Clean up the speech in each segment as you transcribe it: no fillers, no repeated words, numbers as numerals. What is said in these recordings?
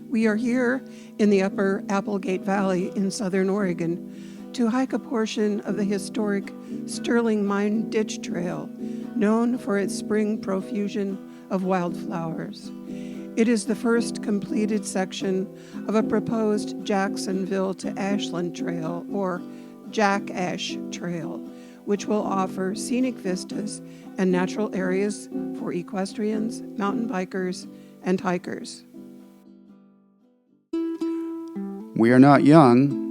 We are here in the Upper Applegate Valley in southern Oregon to hike a portion of the historic Sterling Mine Ditch Trail, known for its spring profusion of wildflowers. It is the first completed section of a proposed Jacksonville to Ashland Trail, or Jack Ash Trail, which will offer scenic vistas and natural areas for equestrians, mountain bikers, and hikers. We are not young.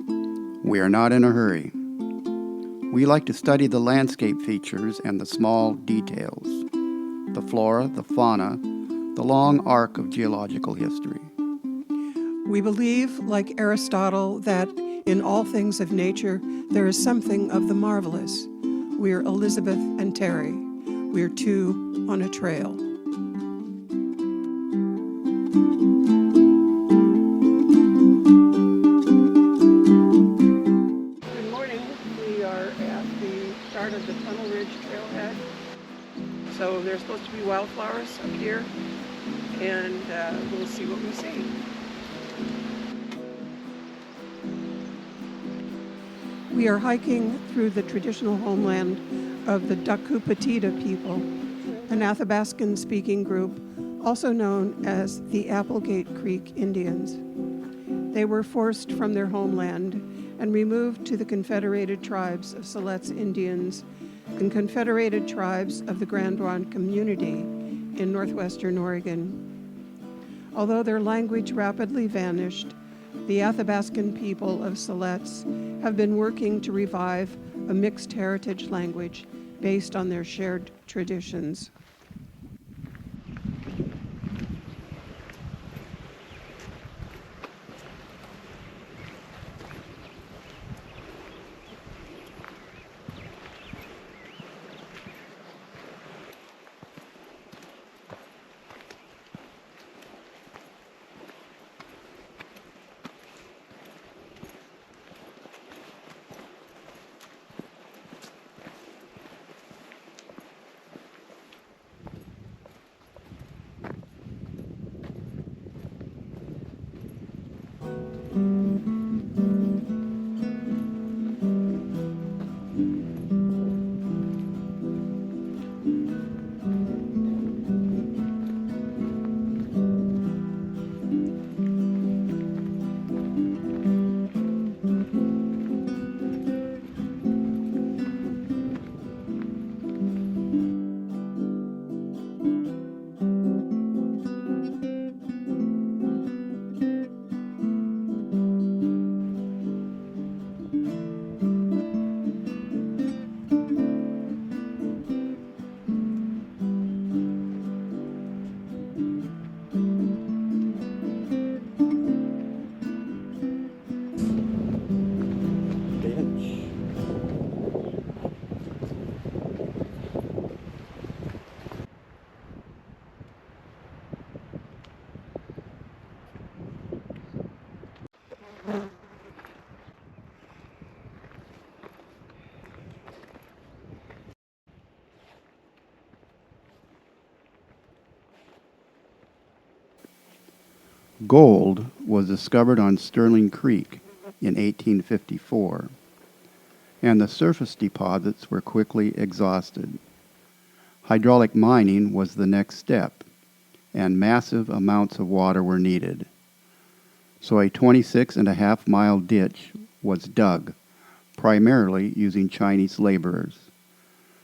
We are not in a hurry. We like to study the landscape features and the small details, the flora, the fauna, the long arc of geological history. We believe, like Aristotle, that in all things of nature there is something of the marvelous. We are Elizabeth and Terry. We are two on a trail. Good morning. We are at the start of the Tunnel Ridge Trailhead. So there's supposed to be wildflowers up here, and we'll see what we see. We are hiking through the traditional homeland of the Dakubetede people, an Athabascan-speaking group also known as the Applegate Creek Indians. They were forced from their homeland and removed to the Confederated Tribes of Siletz Indians and Confederated Tribes of the Grand Ronde Community in northwestern Oregon. Although their language rapidly vanished, the Athabascan people of Siletz have been working to revive a mixed heritage language based on their shared traditions. Gold was discovered on Sterling Creek in 1854, and the surface deposits were quickly exhausted. Hydraulic mining was the next step, and massive amounts of water were needed. So a 26.5-mile ditch was dug, primarily using Chinese laborers,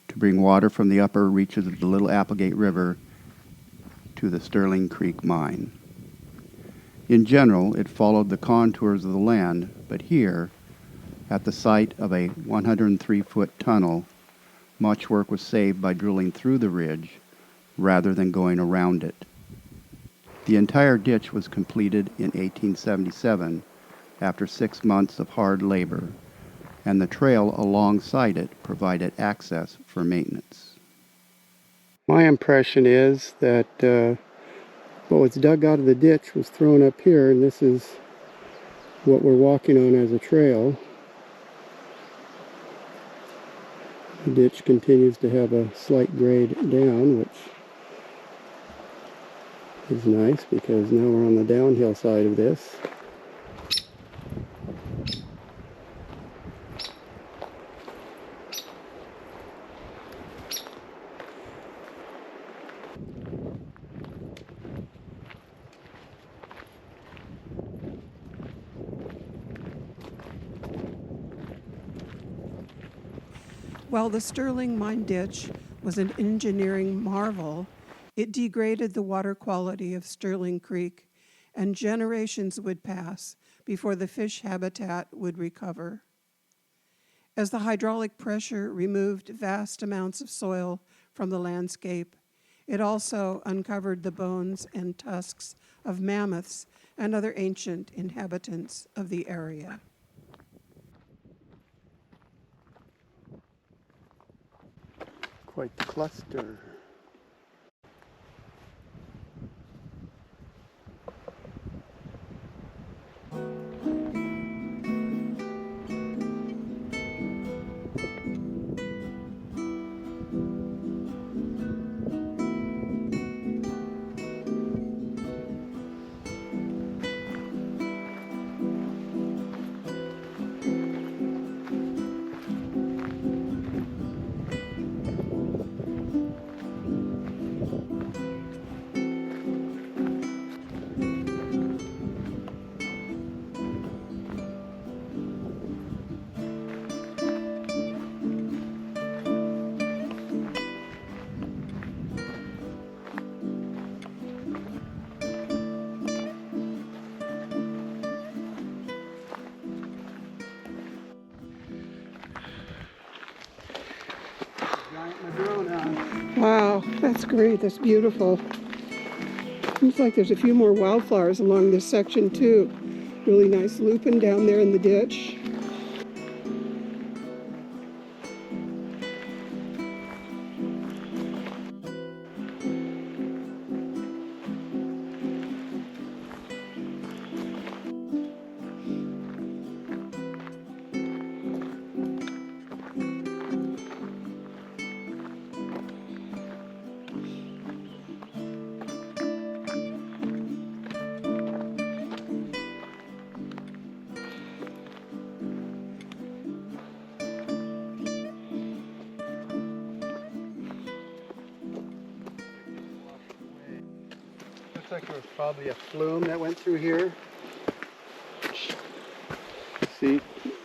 to bring water from the upper reaches of the Little Applegate River to the Sterling Creek mine. In general, it followed the contours of the land, but here, at the site of a 103-foot tunnel, much work was saved by drilling through the ridge rather than going around it. The entire ditch was completed in 1877 after 6 months of hard labor, and the trail alongside it provided access for maintenance. My impression is that what was dug out of the ditch was thrown up here, and this is what we're walking on as a trail. The ditch continues to have a slight grade down, which is nice because now we're on the downhill side of this. While the Sterling mine ditch was an engineering marvel, it degraded the water quality of Sterling Creek, and generations would pass before the fish habitat would recover. As the hydraulic pressure removed vast amounts of soil from the landscape, it also uncovered the bones and tusks of mammoths and other ancient inhabitants of the area. Quite the cluster. Wow, that's great. That's beautiful. Seems like there's a few more wildflowers along this section too. Really nice lupine down there in the ditch. Looks like there was probably a flume that went through here. See,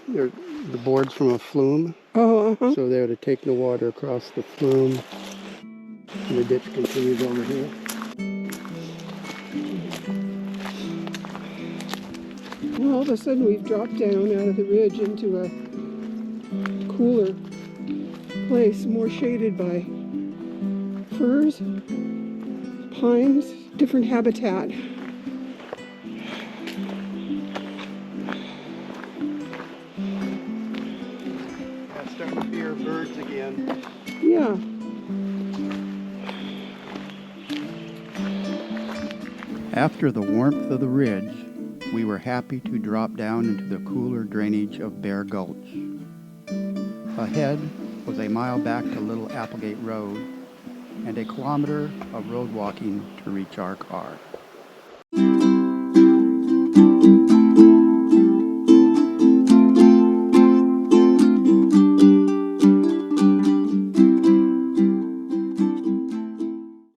they're the boards from a flume. Oh, So they would have taken the water across the flume. And the ditch continues over here. Well, all of a sudden we've dropped down out of the ridge into a cooler place, more shaded by firs, pines, different habitat. I'm starting to hear birds again. Yeah. After the warmth of the ridge, we were happy to drop down into the cooler drainage of Bear Gulch. Ahead was a mile back to Little Applegate Road and a kilometer of road walking to reach our car.